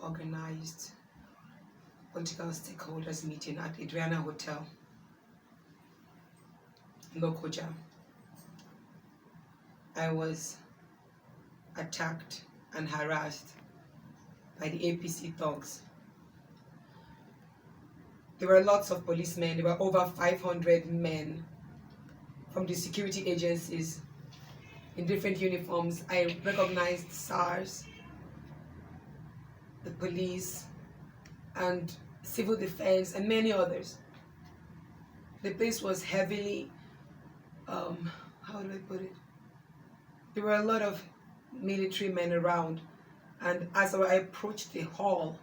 organized political stakeholders meeting at Adriana Hotel in Lokoja. I was attacked and harassed by the APC thugs. There were lots of policemen. There were over 500 men from the security agencies in different uniforms. I recognized SARS, the police, and civil defense, and many others. The place was heavily, how do I put it? There were a lot of military men around, and as I approached the hall,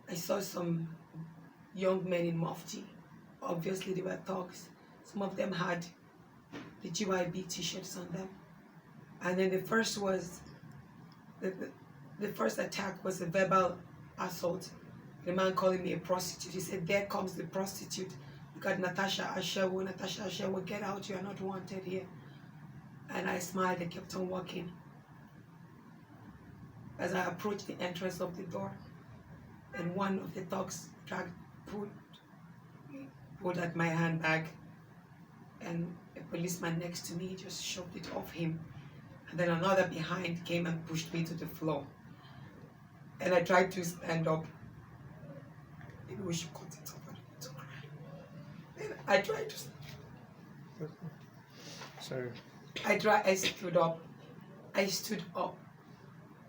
I saw some young men in mufti. Obviously, they were thugs. Some of them had the GYB t-shirts on them. And then the first attack was a verbal assault. The man calling me a prostitute. He said, "There comes the prostitute. Look at Natasha Akpoti. Natasha Akpoti, get out. You are not wanted here." And I smiled and kept on walking. As I approached the entrance of the door, and one of the thugs pulled at my handbag, and a policeman next to me just shoved it off him. And then another behind came and pushed me to the floor. And I tried to stand up. Maybe we should cut it off. I don't need to cry. And I tried to. Sorry. I stood up. I stood up.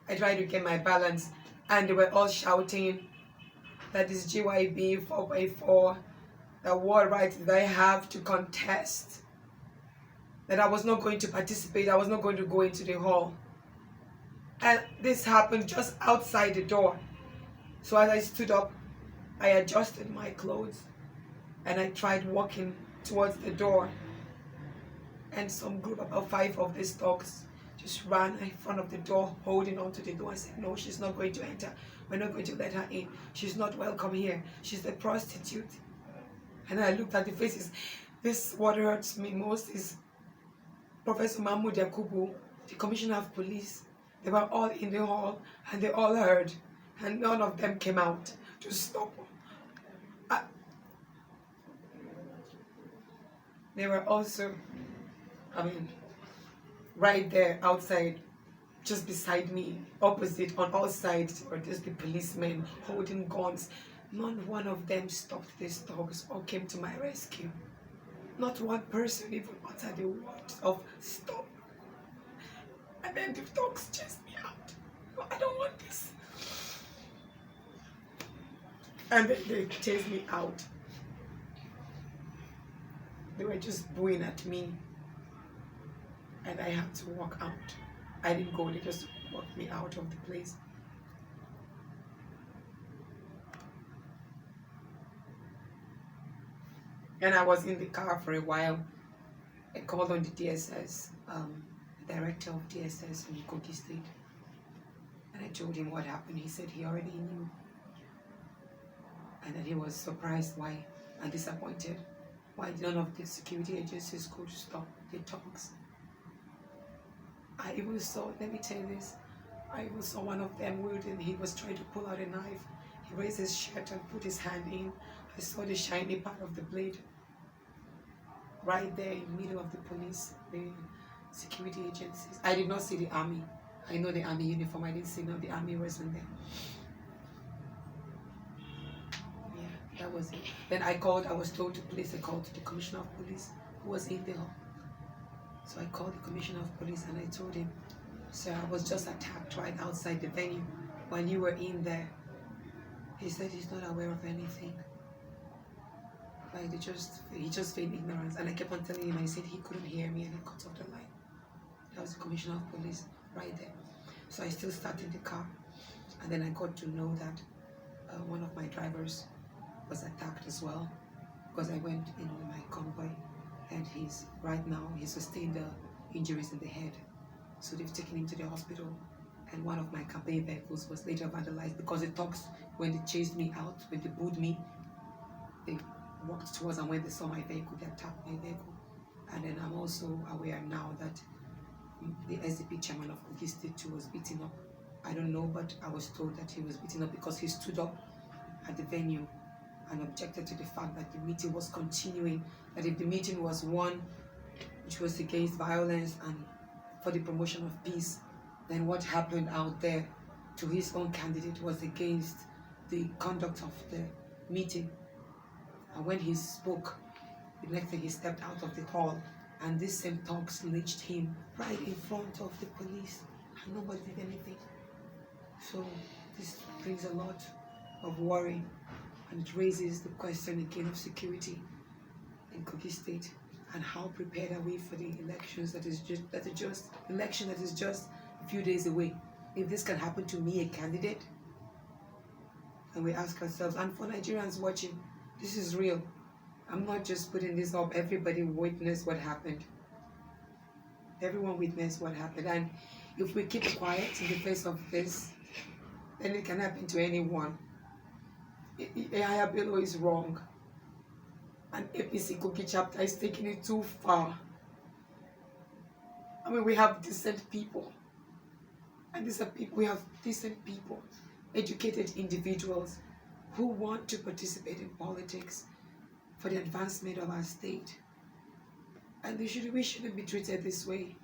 I tried to get my balance, and they were all shouting that this GYB 4x4, that what right did I have to contest, that I was not going to participate, I was not going to go into the hall. And this happened just outside the door. So as I stood up, I adjusted my clothes and I tried walking towards the door. And some group, about 5 of these thugs, just ran in front of the door, holding onto the door. I said, "No, she's not going to enter. We're not going to let her in. She's not welcome here. She's a prostitute." And I looked at the faces. This, what hurts me most is Professor Mahmoud Yakubu, the Commissioner of Police. They were all in the hall and they all heard, and none of them came out to stop. They were also, right there outside, just beside me, opposite, on all sides, were just the policemen holding guns. Not one of them stopped these thugs or came to my rescue. Not one person even uttered a word of stop. And then the thugs chased me out. No, I don't want this. And then they chased me out. They were just booing at me. And I had to walk out. I didn't go, they just walked me out of the place. And I was in the car for a while. I called on the DSS, the director of DSS in Kogi State. And I told him what happened. He said he already knew. And that he was surprised why, and disappointed why none of the security agencies could stop the talks. I even saw, let me tell you this, I even saw one of them wielding, he was trying to pull out a knife. He raised his shirt and put his hand in. I saw the shiny part of the blade right there in the middle of the police, the security agencies. I did not see the army. I know the army uniform. I didn't see no, the army wasn't there. Yeah, that was it. Then I was told to place a call to the Commissioner of Police, who was in the hall. So I called the Commissioner of Police and I told him, "Sir, I was just attacked right outside the venue when you were in there." He said he's not aware of anything. Like he just feigned ignorance. And I kept on telling him, I said he couldn't hear me, and he cut off the line. That was the Commissioner of Police right there. So I still started the car. And then I got to know that one of my drivers was attacked as well, because I went in with my convoy, and right now he sustained injuries in the head. So they've taken him to the hospital, and one of my campaign vehicles was later vandalized because the thugs, when they chased me out, when they booed me, they walked towards, and when they saw my vehicle, they attacked my vehicle. And then I'm also aware now that the SDP chairman of Kogi State too was beaten up I don't know, but I was told that he was beaten up because he stood up at the venue and objected to the fact that the meeting was continuing, that if the meeting was one which was against violence and for the promotion of peace, then what happened out there to his own candidate was against the conduct of the meeting. And when he spoke, the next thing he stepped out of the hall, and these same thugs lynched him right in front of the police, and nobody did anything. So this brings a lot of worry, and it raises the question again of security in Kogi State, and how prepared are we for the elections that is just a few days away. If this can happen to me, a candidate, and we ask ourselves, and for Nigerians watching, this is real. I'm not just putting this up. Everybody witnessed what happened. Everyone witnessed what happened. And if we keep quiet in the face of this, then it can happen to anyone. Ayabelo is wrong. And APC Kogi chapter is taking it too far. I mean, we have decent people. And these are people, we have decent people, educated individuals who want to participate in politics for the advancement of our state. And we shouldn't be treated this way.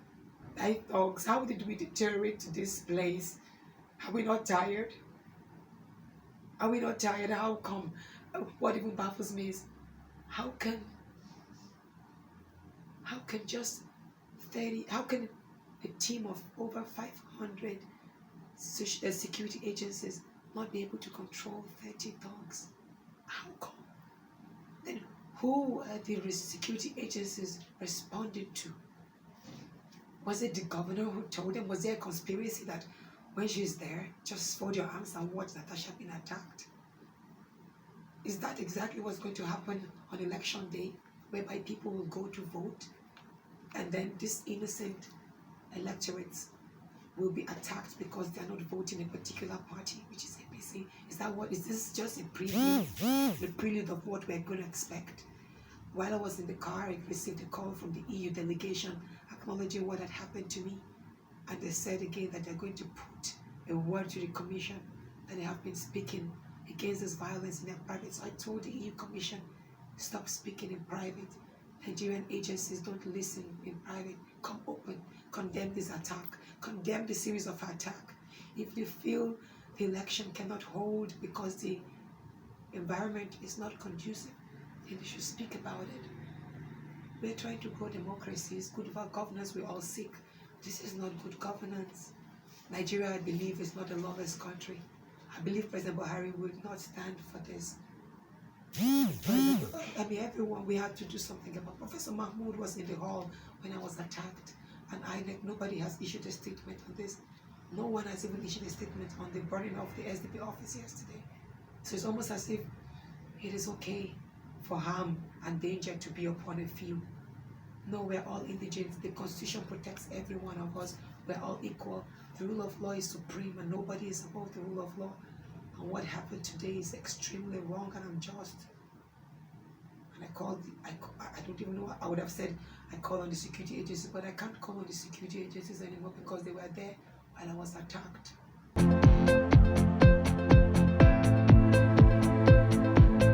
Like thugs, how did we deteriorate to this place? Are we not tired? Are we not tired? How come? What even baffles me is, how can a team of over 500 security agencies not be able to control 30 thugs? How come? Then who are the security agencies responded to? Was it the governor who told them? Was there a conspiracy that when she's there, just fold your arms and watch Natasha being attacked? Is that exactly what's going to happen on election day, whereby people will go to vote, and then this innocent electorates will be attacked because they are not voting a particular party, which is APC? Is this just a prelude of what we're going to expect? While I was in the car, I received a call from the EU delegation acknowledging what had happened to me. And they said again that they're going to put a word to the Commission that they have been speaking against this violence in their private. So I told the EU Commission, stop speaking in private. Nigerian agencies don't listen in private. Come open, condemn this attack, condemn the series of attacks. If you feel the election cannot hold because the environment is not conducive, then you should speak about it. We're trying to grow democracy. It's good for governance we all seek. This is not good governance. Nigeria, I believe, is not a lawless country. I believe President Buhari would not stand for this. I mean, everyone, we had to do something about. Professor Mahmoud was in the hall when I was attacked, and nobody has issued a statement on this. No one has even issued a statement on the burning of the SDP office yesterday. So it's almost as if it is okay for harm and danger to be upon a few. No, we're all indigent. The Constitution protects every one of us. We're all equal. The rule of law is supreme, and nobody is above the rule of law. And what happened today is extremely wrong and unjust. And I don't even know what I would have said. I call on the security agencies, but I can't call on the security agencies anymore because they were there while I was attacked.